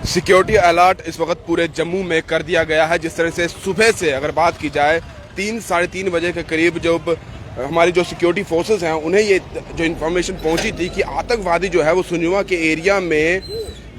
Security alert इस वक्त पूरे जम्मू में कर दिया गया है। जिस तरह से सुबह से अगर बात की जाए 3-3:30 बजे के करीब जब हमारी जो सिक्योरिटी फोर्सेस हैं उन्हें ये जो इन्फॉर्मेशन पहुंची थी कि आतंकवादी जो है वो सुंजवा के एरिया में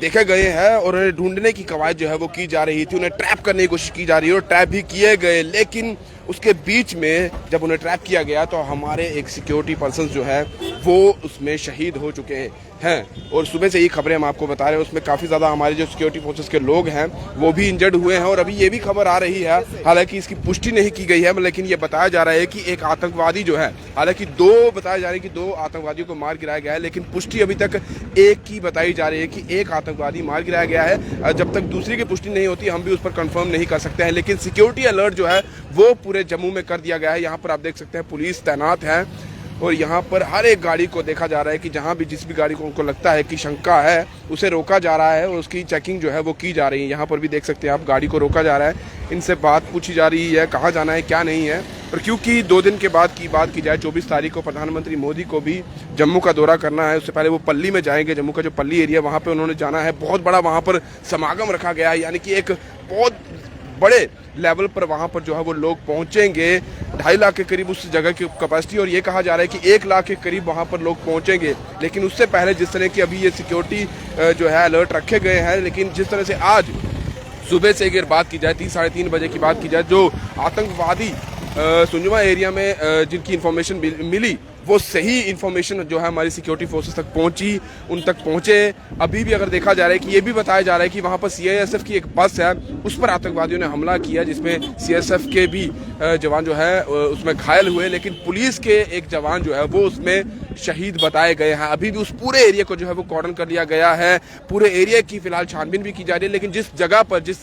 देखे गए हैं और उन्हें ढूंढने की कवायद जो है वो की जा रही थी, उन्हें ट्रैप करने की कोशिश की जा रही है और ट्रैप भी किए गए। लेकिन उसके बीच में जब उन्हें ट्रैप किया गया तो हमारे एक सिक्योरिटी पर्सन जो है वो उसमें शहीद हो चुके हैं और सुबह से ही खबरें हम आपको बता रहे हैं। उसमें काफ़ी ज़्यादा हमारे जो सिक्योरिटी फोर्सेस के लोग हैं वो भी इंजर्ड हुए हैं और अभी ये भी खबर आ रही है, हालांकि इसकी पुष्टि नहीं की गई है, लेकिन ये बताया जा रहा है कि एक आतंकवादी जो है, हालांकि दो बताया जा रहा है कि 2 आतंकवादियों को मार गिराया गया है, लेकिन पुष्टि अभी तक एक की बताई जा रही है कि एक आतंकवादी मार गिराया गया है। जब तक दूसरी की पुष्टि नहीं होती हम भी उस पर कंफर्म नहीं कर सकते हैं, लेकिन सिक्योरिटी अलर्ट जो है वो पूरे जम्मू में कर दिया गया है। यहाँ पर आप देख सकते हैं पुलिस तैनात है और यहाँ पर हर एक गाड़ी को देखा जा रहा है कि जहाँ भी जिस भी गाड़ी को उनको लगता है कि शंका है उसे रोका जा रहा है और उसकी चेकिंग जो है वो की जा रही है। यहाँ पर भी देख सकते हैं आप गाड़ी को रोका जा रहा है, इनसे बात पूछी जा रही है कहाँ जाना है क्या नहीं है। और क्योंकि 2 दिन के बाद की बात की जाए 24 तारीख को प्रधानमंत्री मोदी को भी जम्मू का दौरा करना है, उससे पहले वो पल्ली में जाएंगे। जम्मू का जो पल्ली एरिया वहाँ पर उन्होंने जाना है, बहुत बड़ा वहाँ पर समागम रखा गया है, यानी कि एक बहुत बड़े लेवल पर वहाँ पर जो है वो लोग पहुँचेंगे। 2.5 लाख के करीब उस जगह की कैपेसिटी और ये कहा जा रहा है कि 1 लाख के करीब वहाँ पर लोग पहुँचेंगे। लेकिन उससे पहले जिस तरह की अभी ये सिक्योरिटी जो है अलर्ट रखे गए हैं, लेकिन जिस तरह से आज सुबह से अगर बात की जाए 3-3:30 बजे की बात की जाए, जो आतंकवादी सुंजवा एरिया में जिनकी इन्फॉर्मेशन मिली वो सही इन्फॉर्मेशन जो है हमारी सिक्योरिटी फोर्सेस तक पहुंची, उन तक पहुंचे। अभी भी अगर देखा जा रहा है कि ये भी बताया जा रहा है कि वहां पर सीआईएसएफ की एक बस है, उस पर आतंकवादियों ने हमला किया जिसमें सीआईएसएफ के भी जवान जो है उसमें घायल हुए, लेकिन पुलिस के एक जवान जो है वो उसमें शहीद बताए गए हैं। अभी भी उस पूरे एरिया को जो है वो कॉर्डन कर लिया गया है, पूरे एरिया की फिलहाल छानबीन भी की जा रही है। लेकिन जिस जगह पर, जिस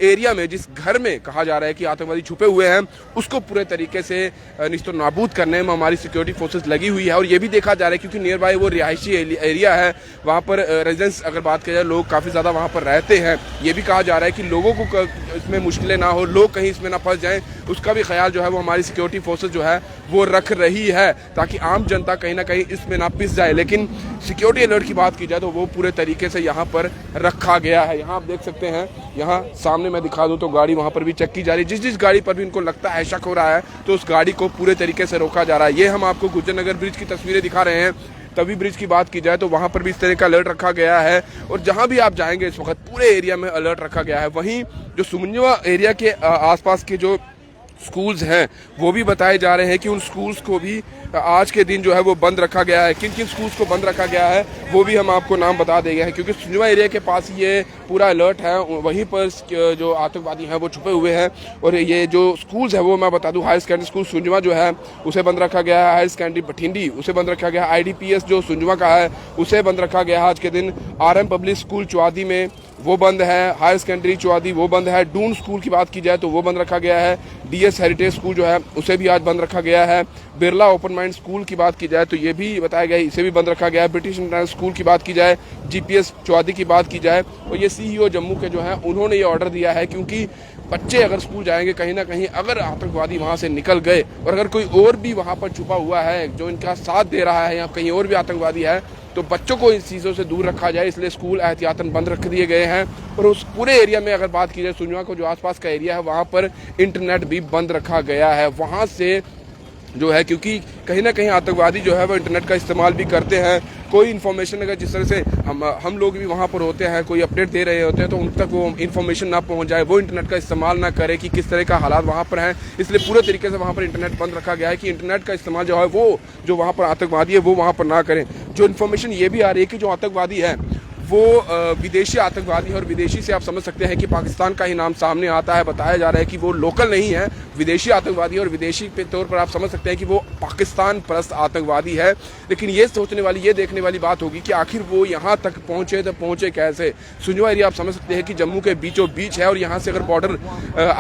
एरिया में, जिस घर में कहा जा रहा है कि आतंकवादी छुपे हुए हैं, उसको पूरे तरीके से निस्तो नाबूद करने में हमारी सिक्योरिटी फोर्सेस लगी हुई है। और ये भी देखा जा रहा है क्योंकि नियर बाय वो रिहायशी एरिया है, वहाँ पर रेजिडेंस अगर बात की जाए लोग काफ़ी ज़्यादा वहाँ पर रहते हैं। ये भी कहा जा रहा है कि लोगों को इसमें मुश्किलें ना हो, लोग कहीं इसमें ना फंस जाएं, उसका भी ख्याल जो है वो हमारी सिक्योरिटी फोर्सेस जो है वो रख रही है ताकि आम जनता कहीं ना कहीं इसमें ना पिस जाए। लेकिन सिक्योरिटी अलर्ट की बात की जाए तो वो पूरे तरीके से यहाँ पर रखा गया है। यहाँ आप देख सकते हैं, यहाँ सामने मैं दिखा दूँ तो गाड़ी वहाँ पर भी चेक की जा रही है। जिस गाड़ी पर भी इनको लगता है, शक हो रहा है, तो उस गाड़ी को पूरे तरीके से रोका जा रहा है। ये हम आपको गुर्जर नगर ब्रिज की तस्वीरें दिखा रहे हैं। तवी ब्रिज की बात की जाए तो वहाँ पर भी इस तरह का अलर्ट रखा गया है और जहाँ भी आप जाएंगे इस वक्त पूरे एरिया में अलर्ट रखा गया है। वहीं जो सुंजवा एरिया के आसपास के जो स्कूल्स हैं वो भी बताए जा रहे हैं कि उन स्कूल्स को भी आज के दिन जो है वो बंद रखा गया है। किन किन स्कूल्स को बंद रखा गया है वो भी हम आपको नाम बता देंगे हैं, क्योंकि सुंजवा एरिया के पास ये पूरा अलर्ट है। वहीं पर जो आतंकवादी हैं वो छुपे हुए हैं और ये जो स्कूल्स है वो मैं बता दूं, हायर सेकेंडरी स्कूल सुंजवा जो है उसे बंद रखा गया है, हायर सेकेंडरी बठिंडी उसे बंद रखा गया है, IDPS जो सुंजवा का है उसे बंद रखा गया है आज के दिन। RM पब्लिक स्कूल चुआदी में वो बंद है, हायर सेकेंडरी चुआदी वो बंद है। डून स्कूल की बात की जाए तो वो बंद रखा गया है। DS हेरिटेज स्कूल जो है उसे भी आज बंद रखा गया है। बिरला ओपन माइंड स्कूल की बात की जाए तो ये भी बताया गया है, इसे भी बंद रखा गया है। ब्रिटिश इंटरनेशनल स्कूल की बात की जाए, GPS चुआदी की बात की जाए, और ये CEO जम्मू के जो हैं उन्होंने ये ऑर्डर दिया है क्योंकि बच्चे अगर स्कूल जाएंगे कहीं ना कहीं अगर आतंकवादी वहाँ से निकल गए और अगर कोई और भी वहाँ पर छुपा हुआ है जो इनका साथ दे रहा है या कहीं और भी आतंकवादी है तो बच्चों को इन चीज़ों से दूर रखा जाए, इसलिए स्कूल एहतियातन बंद रख दिए गए हैं। और उस पूरे एरिया में अगर बात की जाए सुंजवा को जो आसपास का एरिया है वहाँ पर इंटरनेट भी बंद रखा गया है। वहाँ से जो है क्योंकि कहीं ना कहीं आतंकवादी जो है वो इंटरनेट का इस्तेमाल भी करते हैं। कोई इन्फॉर्मेशन अगर जिस तरह से हम लोग भी वहाँ पर होते हैं, कोई अपडेट दे रहे होते हैं तो उन तक वो इन्फॉर्मेशन ना पहुँच जाए, वो इंटरनेट का इस्तेमाल ना करे कि किस तरह का हालात वहाँ पर हैं, इसलिए पूरे तरीके से वहाँ पर इंटरनेट बंद रखा गया है कि इंटरनेट का इस्तेमाल जो है वो जो वहाँ पर आतंकवादी है वो वहाँ पर ना करें। जो इन्फॉर्मेशन ये भी आ रही है कि जो आतंकवादी है वो विदेशी आतंकवादी है और विदेशी से आप समझ सकते हैं कि पाकिस्तान का ही नाम सामने आता है। बताया जा रहा है कि वो लोकल नहीं है, विदेशी आतंकवादी है और विदेशी के तौर पर आप समझ सकते हैं कि वो पाकिस्तान परस्त आतंकवादी है। लेकिन ये सोचने वाली, ये देखने वाली बात होगी कि आखिर वो यहाँ तक पहुँचे तो पहुँचे कैसे। सुंजवा एरिया आप समझ सकते हैं कि जम्मू के बीचों बीच है और यहाँ से अगर बॉर्डर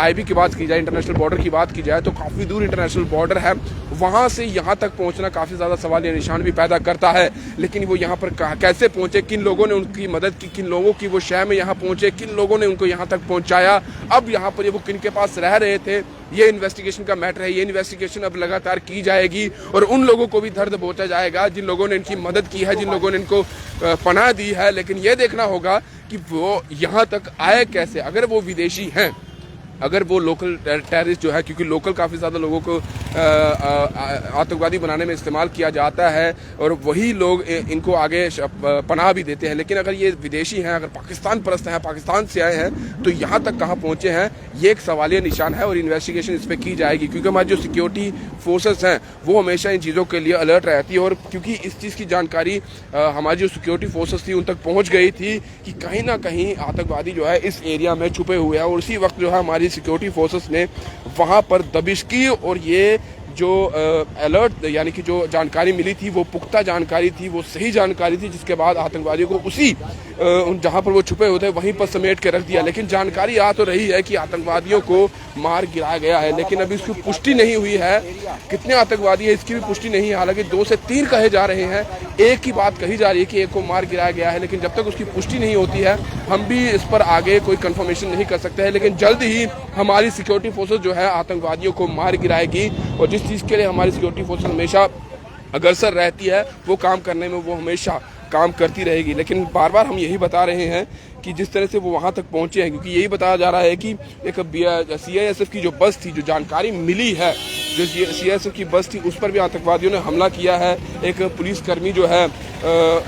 IB की बात की जाए, इंटरनेशनल बॉर्डर की बात की जाए तो काफ़ी दूर इंटरनेशनल बॉर्डर है। वहाँ से यहाँ तक पहुँचना काफ़ी ज़्यादा सवाल या निशान भी पैदा करता है। लेकिन वो यहाँ पर कैसे पहुँचे, किन लोगों ने की मदद की, किन लोगों की वो शहर में यहाँ पहुंचे, किन लोगों ने उनको यहाँ तक पहुंचाया, अब यहाँ पर ये वो किन के पास रह रहे थे ये इन्वेस्टिगेशन का मैटर है। ये इन्वेस्टिगेशन अब लगातार की जाएगी और उन लोगों को भी दर्द पहुंचा जाएगा जिन लोगों ने इनकी मदद की है, जिन लोगों ने इनको पनाह दी है। लेकिन ये देखना होगा कि वो यहाँ तक आए कैसे। अगर वो विदेशी हैं, अगर वो लोकल टेररिस्ट जो है, क्योंकि लोकल काफ़ी ज़्यादा लोगों को आतंकवादी बनाने में इस्तेमाल किया जाता है और वही लोग इनको आगे पनाह भी देते हैं। लेकिन अगर ये विदेशी हैं, अगर पाकिस्तान परस्त हैं, पाकिस्तान से आए हैं, तो यहाँ तक कहाँ पहुँचे हैं, ये एक सवालिया निशान है और इन्वेस्टिगेशन इस पर की जाएगी। क्योंकि हमारी जो सिक्योरिटी फोर्सेस हैं वो हमेशा इन चीज़ों के लिए अलर्ट रहती है। और क्योंकि इस चीज़ की जानकारी हमारी जो सिक्योरिटी फोर्सेस थी उन तक पहुँच गई थी कि कहीं ना कहीं आतंकवादी जो है इस एरिया में छुपे हुए हैं, और उसी वक्त जो है हमारी सिक्योरिटी फोर्सेस ने वहां पर दबिश की और ये जो अलर्ट यानी कि जो जानकारी मिली थी वो पुख्ता जानकारी थी, वो सही जानकारी थी, जिसके बाद आतंकवादियों को उसी जहां पर वो छुपे होते वहीं पर समेट के रख दिया। लेकिन जानकारी आ तो रही है कि आतंकवादियों को मार गिराया गया है, लेकिन अभी इसकी पुष्टि नहीं हुई है। कितने आतंकवादी है इसकी भी पुष्टि नहीं है। हालांकि 2 से 3 कहे जा रहे हैं, एक की बात कही जा रही है कि एक को मार गिराया गया है, लेकिन जब तक उसकी पुष्टि नहीं होती है हम भी इस पर आगे कोई कंफर्मेशन नहीं कर सकते हैं। लेकिन जल्द ही हमारी सिक्योरिटी फोर्सेस जो है आतंकवादियों को मार गिराएगी और जिस चीज़ के लिए हमारी सिक्योरिटी फोर्सेस हमेशा अग्रसर रहती है वो काम करने में वो हमेशा काम करती रहेगी। लेकिन बार बार हम यही बता रहे हैं कि जिस तरह से वो वहाँ तक पहुँचे हैं, क्योंकि यही बताया जा रहा है कि एक CISF की जो बस थी, जो जानकारी मिली है, जो CISF की बस थी उस पर भी आतंकवादियों ने हमला किया है। एक पुलिसकर्मी जो है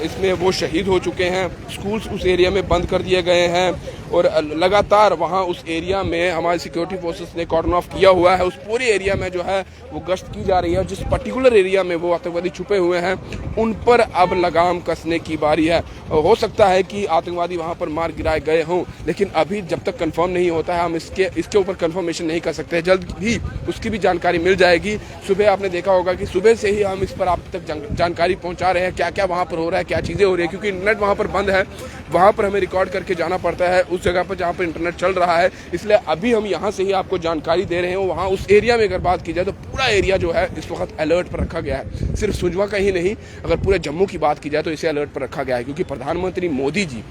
इसमें वो शहीद हो चुके हैं। स्कूल्स उस एरिया में बंद कर दिए गए हैं और लगातार वहाँ उस एरिया में हमारी सिक्योरिटी फोर्सेस ने कॉर्डन ऑफ किया हुआ है। उस पूरे एरिया में जो है वो गश्त की जा रही है। जिस पर्टिकुलर एरिया में वो आतंकवादी छुपे हुए हैं उन पर अब लगाम कसने की बारी है। हो सकता है कि आतंकवादी वहाँ पर मार गिराए गए हों, लेकिन अभी जब तक कंफर्म नहीं होता है हम इसके ऊपर कंफर्मेशन नहीं कर सकते। जल्द ही उसकी भी जानकारी मिल जाएगी। सुबह आपने देखा होगा कि सुबह से ही हम इस पर आप तक जानकारी पहुँचा रहे हैं, क्या क्या वहाँ पर हो रहा है, क्या चीज़ें हो रही है। क्योंकि इंटरनेट वहाँ पर बंद है, वहाँ पर हमें रिकॉर्ड करके जाना पड़ता है उस जगह पर जहाँ पर इंटरनेट चल रहा है। इसलिए अभी हम यहाँ से ही आपको जानकारी दे रहे हैं। वहाँ उस एरिया में अगर बात की जाए तो पूरा एरिया जो है इस वक्त अलर्ट पर रखा गया है। सिर्फ सुजवा का ही नहीं, अगर पूरे जम्मू की बात की जाए तो इसे अलर्ट पर रखा गया है। क्योंकि प्रधानमंत्री मोदी जी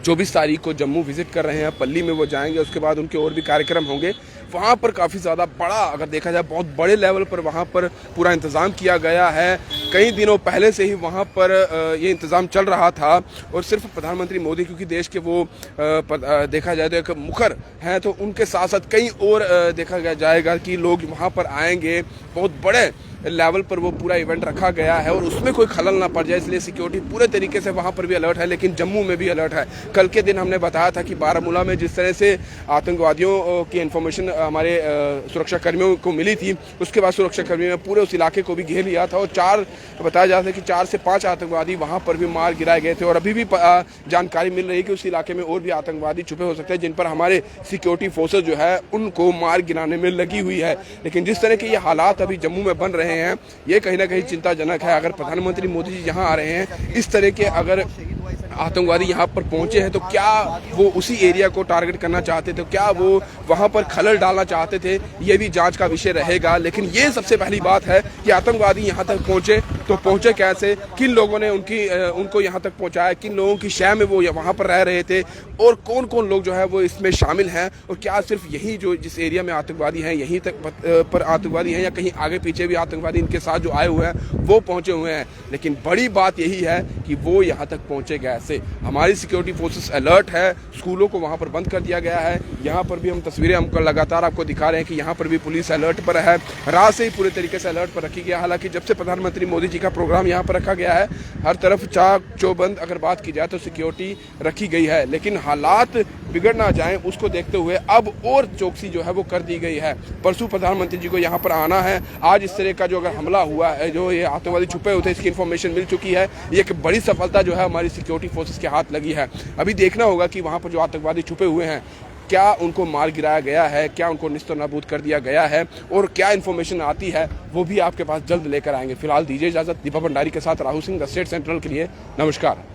24 तारीख को जम्मू विजिट कर रहे हैं, पल्ली में वो जाएंगे, उसके बाद उनके और भी कार्यक्रम होंगे। वहाँ पर काफ़ी ज़्यादा बड़ा, अगर देखा जाए बहुत बड़े लेवल पर वहाँ पर पूरा इंतज़ाम किया गया है। कई दिनों पहले से ही वहाँ पर ये इंतज़ाम चल रहा था और सिर्फ प्रधानमंत्री मोदी क्योंकि देश के वो देखा जाए तो एक मुखर हैं, तो उनके साथ साथ कई और देखा जाएगा कि लोग वहाँ पर आएंगे। बहुत बड़े लेवल पर वो पूरा इवेंट रखा गया है और उसमें कोई खलल ना पड़ जाए, इसलिए सिक्योरिटी पूरे तरीके से वहाँ पर भी अलर्ट है। लेकिन जम्मू में भी अलर्ट है। कल के दिन हमने बताया था कि बारामूला में जिस तरह से आतंकवादियों की इन्फॉर्मेशन हमारे सुरक्षा कर्मियों को मिली थी, उसके बाद सुरक्षा कर्मियों ने पूरे उस इलाके को भी घेर लिया था और बताया जाता है कि 4 से 5 आतंकवादी वहाँ पर भी मार गिराए गए थे। और अभी भी जानकारी मिल रही है कि उस इलाके में और भी आतंकवादी छुपे हो सकते हैं जिन पर हमारे सिक्योरिटी फोर्सेज जो है उनको मार गिराने में लगी हुई है। लेकिन जिस तरह के ये हालात अभी जम्मू में बन रहे हैं ये कहीं ना कहीं चिंताजनक है। अगर प्रधानमंत्री मोदी जी यहाँ आ रहे हैं, इस तरह के अगर आतंकवादी यहाँ पर पहुंचे हैं तो क्या वो उसी एरिया को टारगेट करना चाहते थे, क्या वो वहाँ पर खलल डालना चाहते थे, ये भी जांच का विषय रहेगा। लेकिन ये सबसे पहली बात है कि आतंकवादी यहाँ तक पहुँचे तो पहुँचे कैसे, किन लोगों ने उनको यहाँ तक पहुँचाया, किन लोगों की शय में वो वहाँ पर रह रहे थे और कौन कौन लोग जो है वो इसमें शामिल हैं, और क्या सिर्फ यही जो जिस एरिया में आतंकवादी हैं यहीं तक पर आतंकवादी हैं या कहीं आगे पीछे भी आतंकवादी इनके साथ जो आए हुए हैं वो पहुँचे हुए हैं। लेकिन बड़ी बात यही है कि वो यहाँ तक पहुँचे कैसे। हमारी सिक्योरिटी फोर्सेस अलर्ट है, स्कूलों को वहाँ पर बंद कर दिया गया है। यहाँ पर भी हम तस्वीरें हमको लगातार आपको दिखा रहे हैं कि यहाँ पर भी पुलिस अलर्ट पर है, रात से ही पूरे तरीके से अलर्ट पर रखी गया। हालांकि जब से प्रधानमंत्री मोदी जी का प्रोग्राम यहाँ पर रखा गया है हर तरफ चाक चौबंद अगर बात की जाए तो सिक्योरिटी रखी गई है। लेकिन हालात बिगड़ ना जाएं उसको देखते हुए अब और चौकसी जो है वो कर दी गई है। परसों प्रधानमंत्री जी को यहाँ पर आना है। आज इस तरह का जो अगर हमला हुआ है, जो ये आतंकवादी छुपे होते हैं, इसकी इन्फॉर्मेशन मिल चुकी है। ये एक बड़ी सफलता जो है हमारी सिक्योरिटी फोर्सेस के हाथ लगी है। अभी देखना होगा कि वहाँ पर जो आतंकवादी छुपे हुए हैं क्या उनको मार गिराया गया है, क्या उनको निस्तर नाबूद कर दिया गया है, और क्या इन्फॉर्मेशन आती है वो भी आपके पास जल्द लेकर आएंगे। फिलहाल दीजिए इजाजत। दीपा भंडारी के साथ Rahul Singh, the state central के लिए नमस्कार।